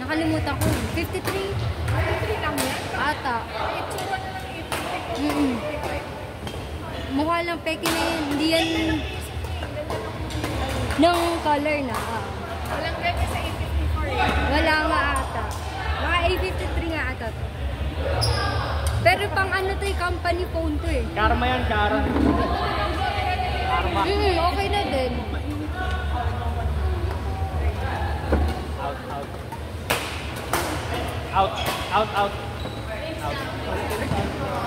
Nakalimutan ko. 53? 53 lang yan? Ata. Itsura na lang 83. Mukha lang peki na yun. Hindi yan ng color na. Walang ganyan sa 854 eh. Wala nga ata. Mga A53 nga ata to. Pero pang ano to yung company phone to eh. Karma yan, Kara. Karma. Okay na din. Out. Out. Out. Out.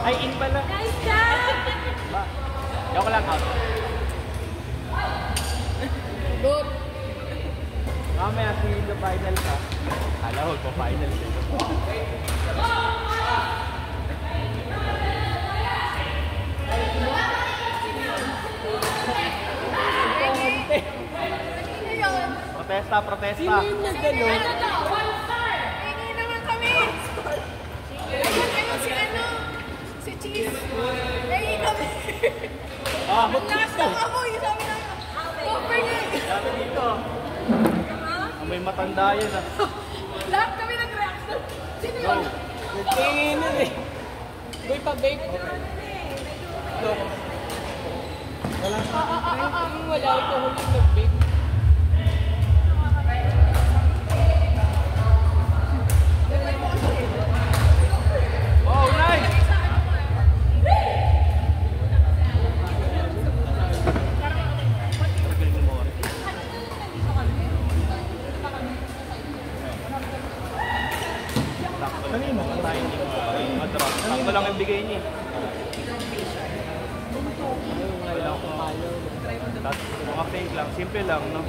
Ay, in pala. Nice job! Ba? Joke lang, out. Good. Mamaya si the final ka. Hala, huwag pa final siya. Protesta, protesta. Ano to? One star! Hingi naman kami! Ayun si ano? Si Cheese. Hingi kami. Ah, Lakas ng amoy. Sabi na Copenhagen. sabi dito. May matanda yun ah. Lahat kami nag-reaction. Sino yun? Nagtingin nun eh. Boy pa babe. Wala sa wala ito huling nag-babe. Oh, nice! Kanino? Tayo niyo. Madrop. Sakto lang yung bigay niya. Wala akong palo. Mga fake lang. Simple lang, no?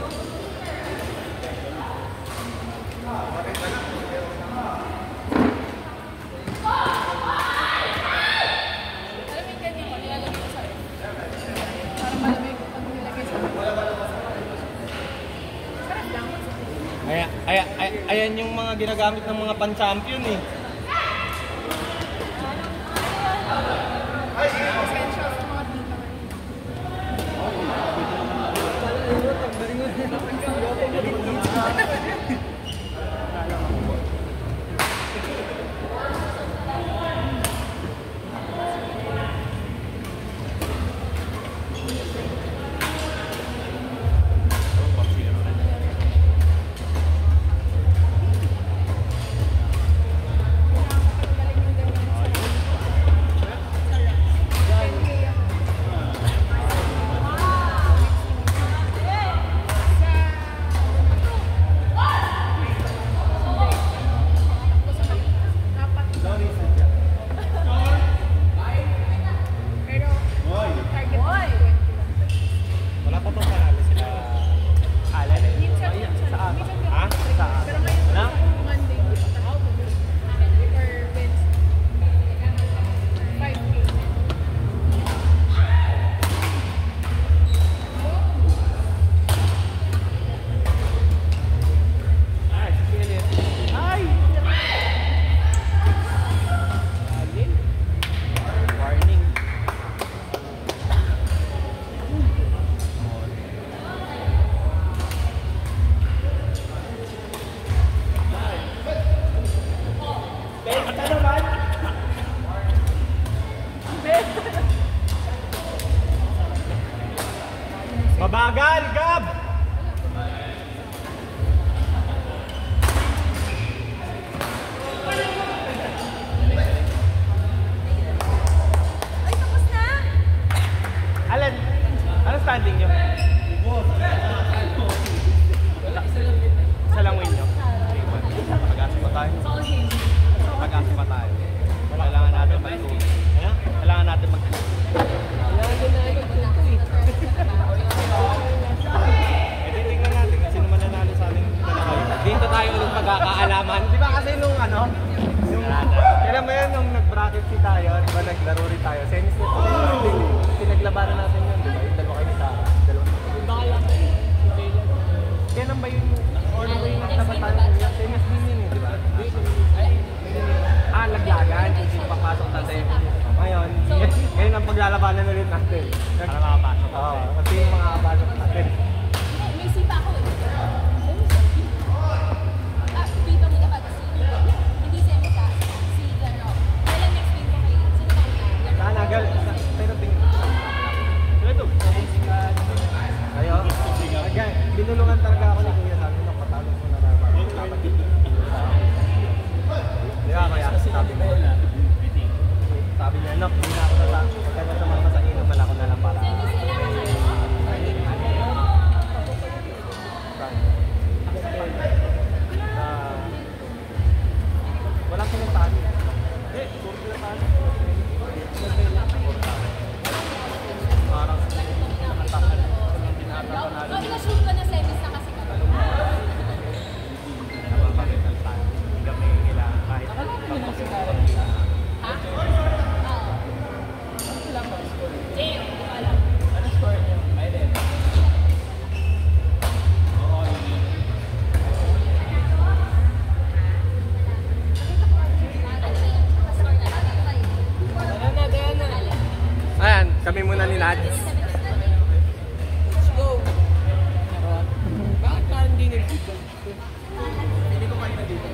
Alam mo yung ganyan ko, nilalagay ko sa para malamig ko pag nilagay sa sarap lang. Ayan yung mga ginagamit ng mga pan-champion eh. Essential sa mga dito. Pero, target 20. Wala pa pa panalo sila. Alan eh. Minsan, Saan? minsan Ha? Saan? pero ngayon, Na? Monday, or Wednesday. 5K. Ay, sige. Ay! Warning. Mabagal, Gab! Ay, tapos na! Alan, ano standing nyo? Isa lang win nyo? Pag-asa pa tayo. Pag-asa pa tayo. Kailangan natin mag-2. Kailangan natin mag-2. Tingnan natin kung sino mananalo sa ating dalawa. Dito tayo ulit magkakaalaman. Di ba kasi nung ano? Kailan ba yun nung nag-bracket si tayo? Di ba naglaro rin tayo? Semi-state pinaglabanan natin yun. Di ba? Yung dalawa kayo sa dalawa. Bakala ko. Kailan ba yun? Ano ba yung nagtapat tayo? Tennis din yun eh, di ba? Laglagan. Yung papasok natin. Ngayon, ngayon ang paglalabanan ulit natin. Para makapasok. Oo, kasi yung mga pasok natin. May sipa ako eh. Dito mo dapat. ni Kuya sabi nung patalo mo na naman. Dapat itigil sa akin. Di ba kaya sabi mo? Sabi niya, Nok, hindi na ako pagka nasama sa inom, wala ko na lang para. Walang sinutali. Eh, puro sinutali. Parang nakatakal. Nag-shoot ka na semis na kasi ka. Napapagod ng tayo. Hindi kami kailangan kahit Ha? Oo. Eh, hindi ko alam. ano score niyo? Ayun. Ayan, kami muna ni Nads. Let's go! Bakit parang hindi nag-dito? Hindi ko kayo na dito.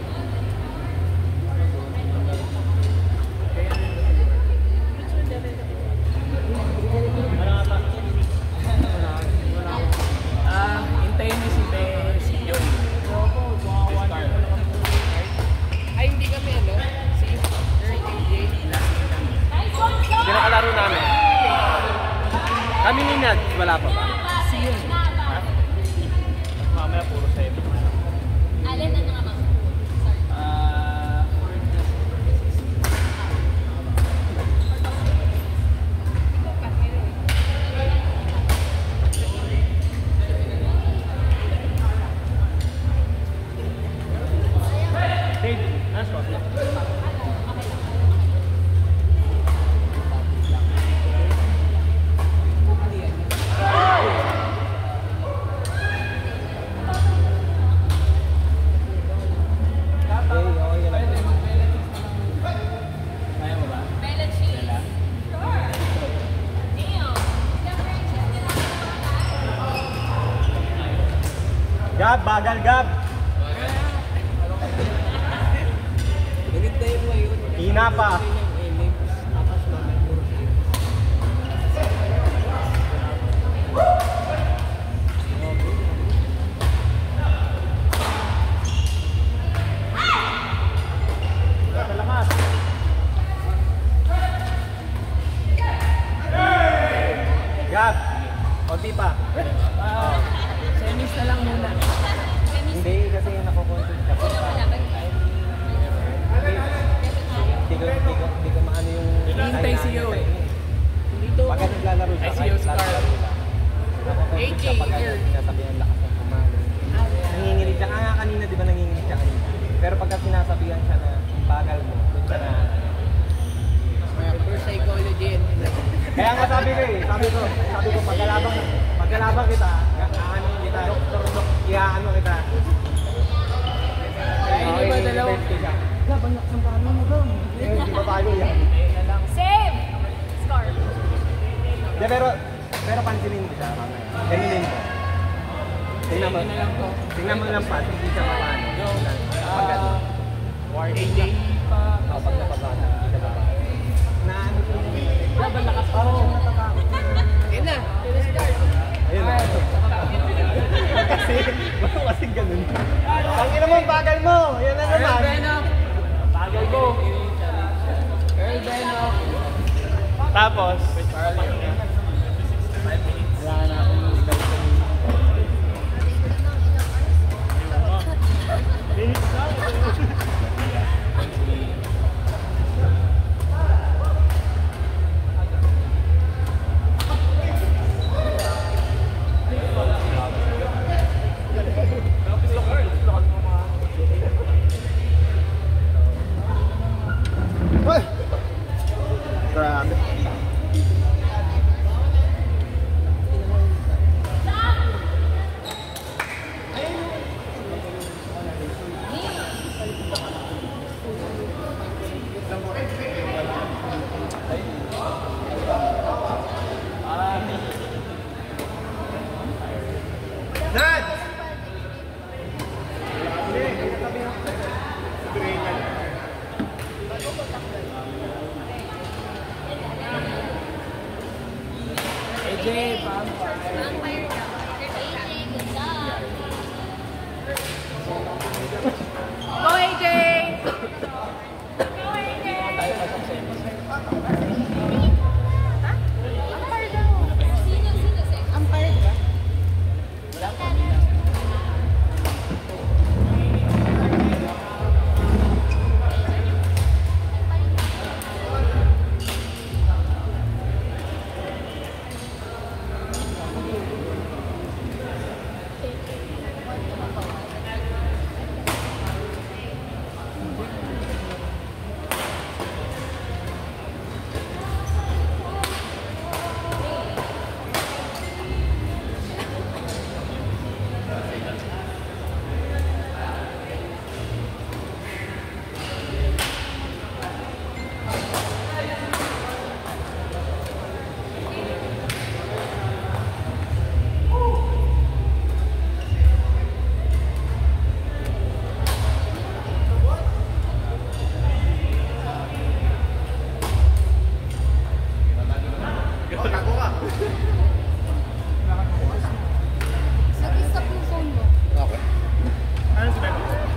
Hintayin niyo si Yon. Ay, hindi kami ano? Si AJ last year kami. Pinakalaro namin. Kami ni Nads, wala pa ba? Si Yon. Mamaya puro sa'yo. Alin na nga mga Gab, bagal Gab. Maganda yung ngayon. Hina pa. Gab, konti pa. Semis na lang muna. Hindi, kasi nakukontent ka. Hindi ko maano yung... Hinihintay si Yo eh. Dito. Pagka naglalaro siya, Ay, si Yo Scar. lalaro lang. Nakukontent siya pagka here. sinasabi ang lakas ng kumano. Nanginginig siya. Nga kanina, di ba nanginginig siya kanina? Pero pagka sinasabihan siya na bagal mo, doon siya na... Reverse psychology yun. Kaya nga sabi ko, pagkalabang kita, ano kita, iaano kita. Ay, hindi ba dalawa? Labang lakas ng paano mo doon. Hindi pa tayo yan. Save! Score. De, pero pansinin mo siya, mamaya. Ganinin mo. Tingnan mo lang pa, hindi siya mapano. War AJ pa. Pag napabata, hindi siya mapano. Naano ko yung laban lakas pa rin siya natatakot. Ayun na. Ayun na. Kasi ganun. Ang ina mo, bagal mo. Yan na Earl naman. Benok. Bagal mo. Earl Benok. Tapos, Wala na akong ibalik sa Grabe. AJ, Pampa. Vampire ka. AJ, good job. Go AJ! Go AJ! Umpire daw. Umpire ba? Sa phone mo. Okay. Ano si Ben?